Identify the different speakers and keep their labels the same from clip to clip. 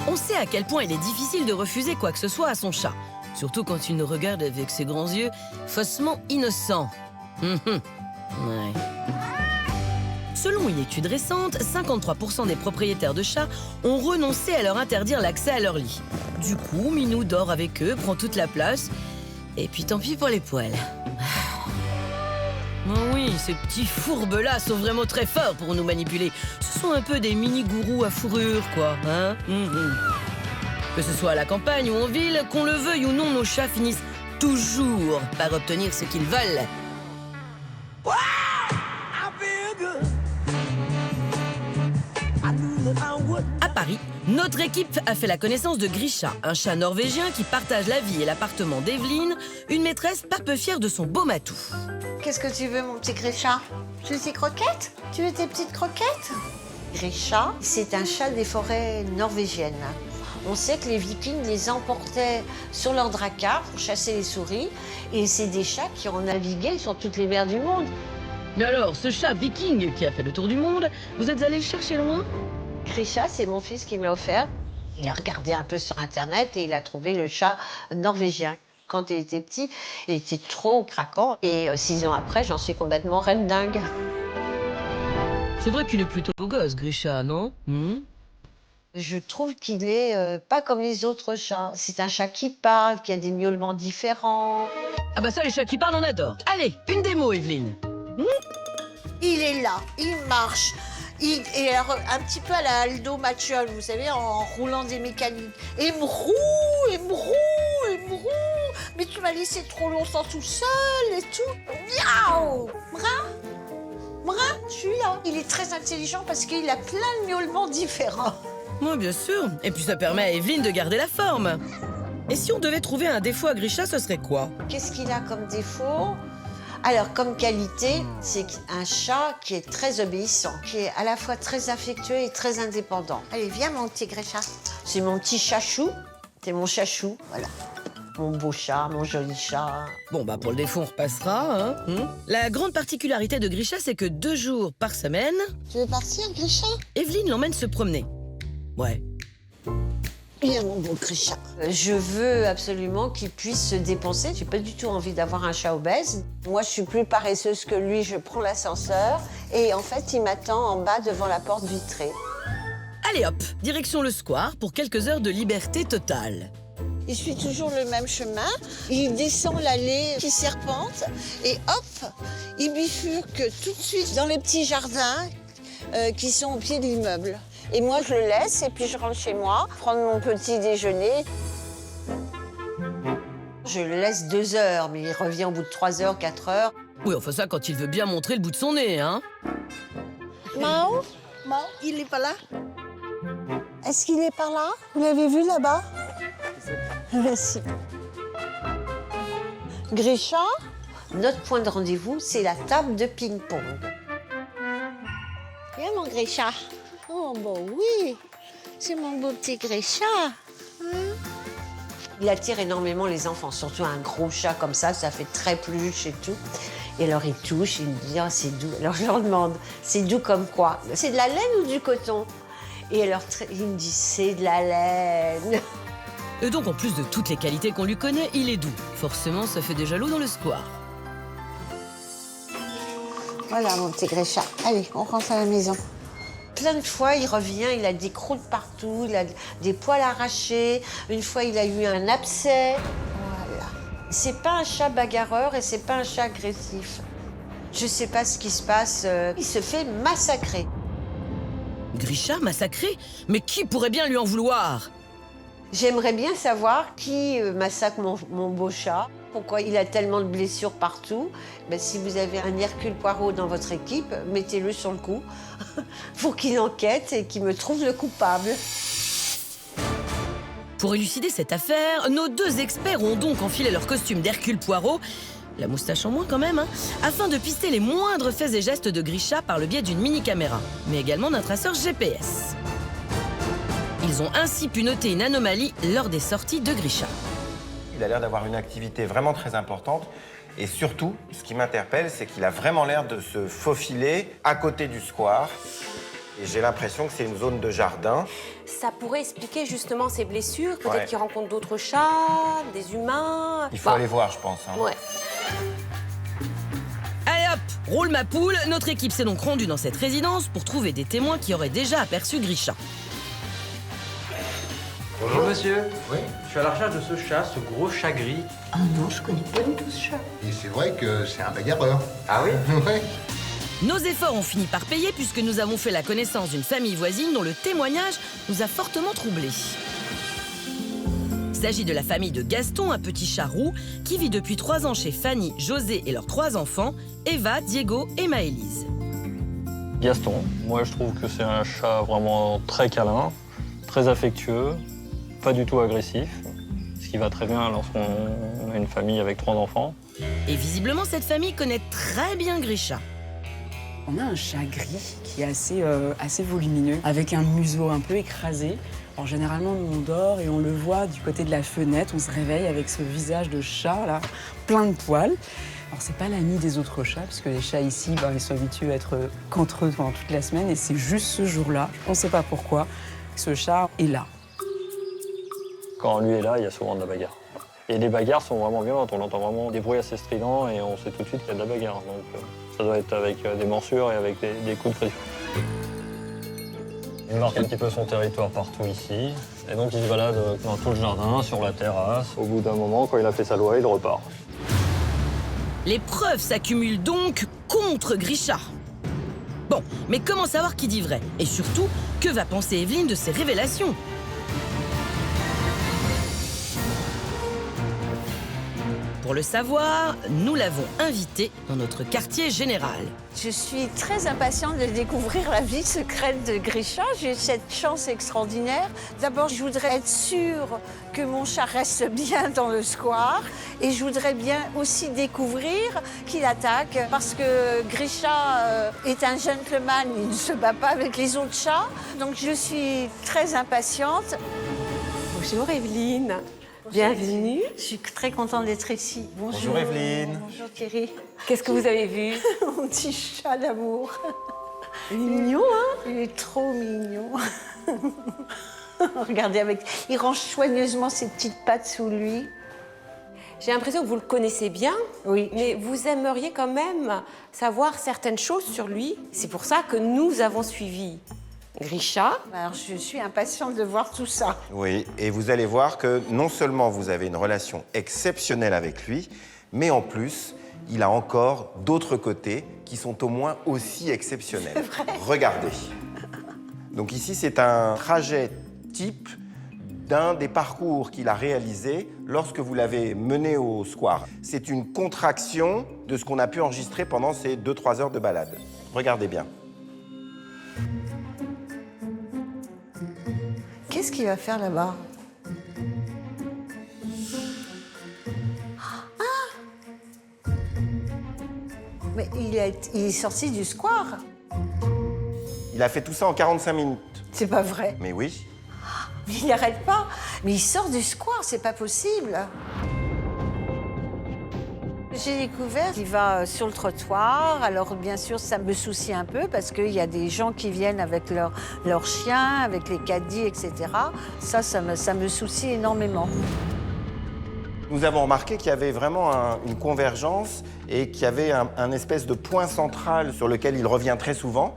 Speaker 1: On sait à quel point il est difficile de refuser quoi que ce soit à son chat. Surtout quand il nous regarde avec ses grands yeux faussement innocents. Ouais. Selon une étude récente, 53% des propriétaires de chats ont renoncé à leur interdire l'accès à leur lit. Du coup, Minou dort avec eux, prend toute la place, et puis tant pis pour les poils. Oh oui, ces petits fourbes-là sont vraiment très forts pour nous manipuler. Ce sont un peu des mini-gourous à fourrure, quoi, hein. Que ce soit à la campagne ou en ville, qu'on le veuille ou non, nos chats finissent toujours par obtenir ce qu'ils veulent. À Paris, notre équipe a fait la connaissance de Grisha, un chat norvégien qui partage la vie et l'appartement d'Evelyne, une maîtresse pas peu fière de son beau matou.
Speaker 2: Qu'est-ce que tu veux, mon petit Grisha? Tu veux tes croquettes? Tu veux tes petites croquettes? Grisha, c'est un chat des forêts norvégiennes. On sait que les Vikings les emportaient sur leurs dracars pour chasser les souris. Et c'est des chats qui ont navigué sur toutes les mers du monde.
Speaker 1: Mais alors, ce chat viking qui a fait le tour du monde, vous êtes allé le chercher loin?
Speaker 2: Grisha, c'est mon fils qui me l'a offert. Il a regardé un peu sur Internet et il a trouvé le chat norvégien. Quand il était petit, il était trop craquant. Et 6 ans après, j'en suis complètement reine dingue.
Speaker 1: C'est vrai qu'il est plutôt beau gosse, Grisha, non?
Speaker 2: Je trouve qu'il est pas comme les autres chats. C'est un chat qui parle, qui a des miaulements différents.
Speaker 1: Ah bah ça, les chats qui parlent, on adore. Allez, une démo, Evelyne.
Speaker 2: Il est là, il marche. Et alors, un petit peu à la Aldo Maciol, vous savez, en roulant des mécaniques. Et il me roule, il me roule, il me roule. Mais tu m'as laissé trop longtemps tout seul et tout. Miaou! Brin, je suis là. Il est très intelligent parce qu'il a plein de miaulements différents.
Speaker 1: Moi, bien sûr. Et puis ça permet à Evelyne de garder la forme. Et si on devait trouver un défaut à Grisha, ce serait quoi?
Speaker 2: Qu'est-ce qu'il a comme défaut? Alors, comme qualité, c'est un chat qui est très obéissant, qui est à la fois très affectueux et très indépendant. Allez, viens, mon petit Grisha. C'est mon petit chachou. C'est mon chachou, voilà. Mon beau chat, mon joli chat.
Speaker 1: Bon, bah pour le défaut, on repassera. La grande particularité de Grisha, c'est que 2 jours par semaine,
Speaker 2: Tu veux partir, Grisha?
Speaker 1: Evelyne l'emmène se promener. Ouais.
Speaker 2: Viens, mon beau Grisha. Je veux absolument qu'il puisse se dépenser. J'ai pas du tout envie d'avoir un chat obèse. Moi, je suis plus paresseuse que lui. Je prends l'ascenseur et en fait, il m'attend en bas devant la porte vitrée.
Speaker 1: Allez hop, direction le square pour quelques heures de liberté totale.
Speaker 2: Il suit toujours le même chemin. Il descend l'allée qui serpente et hop, il bifurque tout de suite dans les petits jardins qui sont au pied de l'immeuble. Et moi, je le laisse et puis je rentre chez moi, prendre mon petit déjeuner. Je le laisse 2 heures, mais il revient au bout de 3 heures, 4 heures.
Speaker 1: Oui, enfin ça quand il veut bien montrer le bout de son nez, hein.
Speaker 2: Mao, il est pas là? Est-ce qu'il est par là? Vous l'avez vu là-bas? Merci. Grisha, notre point de rendez-vous, c'est la table de ping-pong. Viens, mon Grisha. Oh, bon, oui, c'est mon beau petit Grisha. Il attire énormément les enfants, surtout un gros chat comme ça fait très peluche et tout. Et alors, il touche, il me dit, oh, c'est doux. Alors, je leur demande, c'est doux comme quoi? C'est de la laine ou du coton? Et alors, il me dit, c'est de la laine.
Speaker 1: Et donc, en plus de toutes les qualités qu'on lui connaît, il est doux. Forcément, ça fait des jaloux dans le square.
Speaker 2: Voilà, mon petit Grisha. Allez, on rentre à la maison. Plein de fois, il revient, il a des croûtes partout, il a des poils arrachés. Une fois, il a eu un abcès. Voilà. C'est pas un chat bagarreur et c'est pas un chat agressif. Je sais pas ce qui se passe. Il se fait massacrer.
Speaker 1: Grisha massacré? Mais qui pourrait bien lui en vouloir?
Speaker 2: J'aimerais bien savoir qui massacre mon beau chat. Pourquoi il a tellement de blessures partout. Ben, si vous avez un Hercule Poirot dans votre équipe, mettez-le sur le coup pour qu'il enquête et qu'il me trouve le coupable.
Speaker 1: Pour élucider cette affaire, nos 2 experts ont donc enfilé leur costume d'Hercule Poirot, la moustache en moins quand même, afin de pister les moindres faits et gestes de Grisha par le biais d'une mini-caméra, mais également d'un traceur GPS. Ils ont ainsi pu noter une anomalie lors des sorties de Grisha.
Speaker 3: Il a l'air d'avoir une activité vraiment très importante. Et surtout, ce qui m'interpelle, c'est qu'il a vraiment l'air de se faufiler à côté du square. Et j'ai l'impression que c'est une zone de jardin.
Speaker 4: Ça pourrait expliquer justement ces blessures. Peut-être
Speaker 3: Ouais.
Speaker 4: qu'il rencontre d'autres chats, des humains.
Speaker 3: Il faut aller voir, je pense. Hein.
Speaker 4: Ouais.
Speaker 1: Allez hop, roule ma poule. Notre équipe s'est donc rendue dans cette résidence pour trouver des témoins qui auraient déjà aperçu Grisha.
Speaker 5: Bonjour monsieur.
Speaker 6: Oui.
Speaker 5: Je suis à la recherche de ce chat, ce gros chat gris.
Speaker 2: Ah non, je connais pas du tout ce chat.
Speaker 6: Et c'est vrai que c'est un bagarreur.
Speaker 5: Ah oui?
Speaker 6: Ouais.
Speaker 1: Nos efforts ont fini par payer puisque nous avons fait la connaissance d'une famille voisine dont le témoignage nous a fortement troublés. Il s'agit de la famille de Gaston, un petit chat roux qui vit depuis 3 ans chez Fanny, José et leurs 3 enfants, Eva, Diego et Maëlys.
Speaker 7: Gaston, moi je trouve que c'est un chat vraiment très câlin, très affectueux, pas du tout agressif, ce qui va très bien lorsqu'on a une famille avec 3 enfants.
Speaker 1: Et visiblement, cette famille connaît très bien Grisha.
Speaker 8: On a un chat gris qui est assez volumineux, avec un museau un peu écrasé. Alors généralement, nous on dort et on le voit du côté de la fenêtre. On se réveille avec ce visage de chat là, plein de poils. Alors c'est pas l'ami des autres chats, parce que les chats ici, ils sont habitués à être qu'entre eux pendant toute la semaine. Et c'est juste ce jour-là, on ne sait pas pourquoi, que ce chat est là.
Speaker 7: Quand lui est là, il y a souvent de la bagarre. Et les bagarres sont vraiment violentes, on entend vraiment des bruits assez stridents et on sait tout de suite qu'il y a de la bagarre. Donc ça doit être avec des morsures et avec des coups de griffe. Il marque un petit peu son territoire partout ici. Et donc il se balade dans tout le jardin, sur la terrasse. Au bout d'un moment, quand il a fait sa loi, il repart.
Speaker 1: Les preuves s'accumulent donc contre Grisha. Bon, mais comment savoir qui dit vrai? Et surtout, que va penser Evelyne de ces révélations? Pour le savoir, nous l'avons invité dans notre quartier général.
Speaker 2: Je suis très impatiente de découvrir la vie secrète de Grisha. J'ai cette chance extraordinaire. D'abord, je voudrais être sûre que mon chat reste bien dans le square. Et je voudrais bien aussi découvrir qui l'attaque. Parce que Grisha est un gentleman, il ne se bat pas avec les autres chats. Donc je suis très impatiente.
Speaker 4: Bonjour Evelyne. Bienvenue.
Speaker 2: Je suis très contente d'être ici.
Speaker 3: Bonjour Evelyne.
Speaker 2: Bonjour Thierry.
Speaker 4: Qu'est-ce que vous avez vu?
Speaker 2: Mon petit chat d'amour.
Speaker 4: Il est mignon, hein?
Speaker 2: Il est trop mignon. Regardez, il range soigneusement ses petites pattes sous lui.
Speaker 4: J'ai l'impression que vous le connaissez bien,
Speaker 2: Oui.
Speaker 4: mais vous aimeriez quand même savoir certaines choses sur lui. C'est pour ça que nous avons suivi Grisha.
Speaker 2: Alors, je suis impatiente de voir tout ça.
Speaker 3: Oui, et vous allez voir que non seulement vous avez une relation exceptionnelle avec lui, mais en plus, il a encore d'autres côtés qui sont au moins aussi exceptionnels. Regardez. Donc ici, c'est un trajet type d'un des parcours qu'il a réalisé lorsque vous l'avez mené au square. C'est une contraction de ce qu'on a pu enregistrer pendant ces 2-3 heures de balade. Regardez bien.
Speaker 2: Qu'est-ce qu'il va faire là-bas? Mais il est sorti du square.
Speaker 3: Il a fait tout ça en 45 minutes.
Speaker 2: C'est pas vrai.
Speaker 3: Mais oui.
Speaker 2: Mais il n'arrête pas. Mais il sort du square, c'est pas possible. J'ai découvert qu'il va sur le trottoir. Alors, bien sûr, ça me soucie un peu parce qu'il y a des gens qui viennent avec leurs chiens, avec les caddies, etc. Ça me soucie énormément.
Speaker 3: Nous avons remarqué qu'il y avait vraiment une convergence et qu'il y avait un espèce de point central sur lequel il revient très souvent.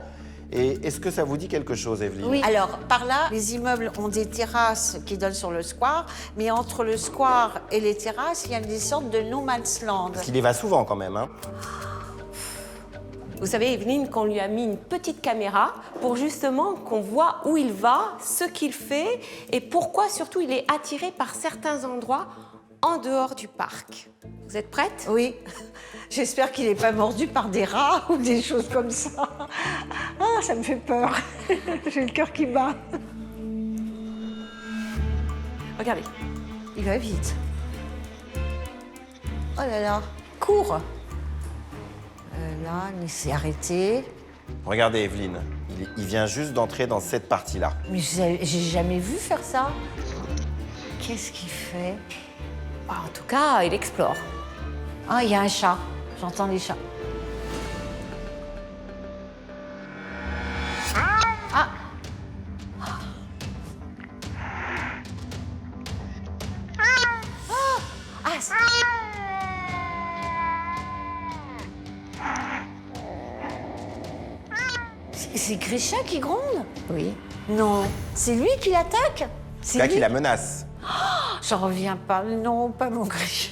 Speaker 3: Et est-ce que ça vous dit quelque chose, Evelyne?
Speaker 2: Oui. Alors, par là, les immeubles ont des terrasses qui donnent sur le square, mais entre le square et les terrasses, il y a des sortes de no man's land.
Speaker 3: Parce qu'il y va souvent quand même, hein.
Speaker 4: Vous savez, Evelyne, qu'on lui a mis une petite caméra pour justement qu'on voit où il va, ce qu'il fait et pourquoi surtout il est attiré par certains endroits en dehors du parc. Vous êtes prête?
Speaker 2: Oui. J'espère qu'il n'est pas mordu par des rats ou des choses comme ça. Ah, ça me fait peur. J'ai le cœur qui bat.
Speaker 4: Regardez.
Speaker 2: Il va vite. Oh là là. Cours. Là, il s'est arrêté.
Speaker 3: Regardez, Evelyne, il vient juste d'entrer dans cette partie-là.
Speaker 2: Mais j'ai jamais vu faire ça. Qu'est-ce qu'il fait?
Speaker 4: En tout cas, il explore.
Speaker 2: Ah, il y a un chat. J'entends les chats. c'est Grisha qui gronde?
Speaker 9: Oui.
Speaker 2: Non. C'est lui qui l'attaque? C'est
Speaker 3: Là
Speaker 2: lui
Speaker 3: qui la menace.
Speaker 2: J'en reviens pas. Non, pas mon Grisha.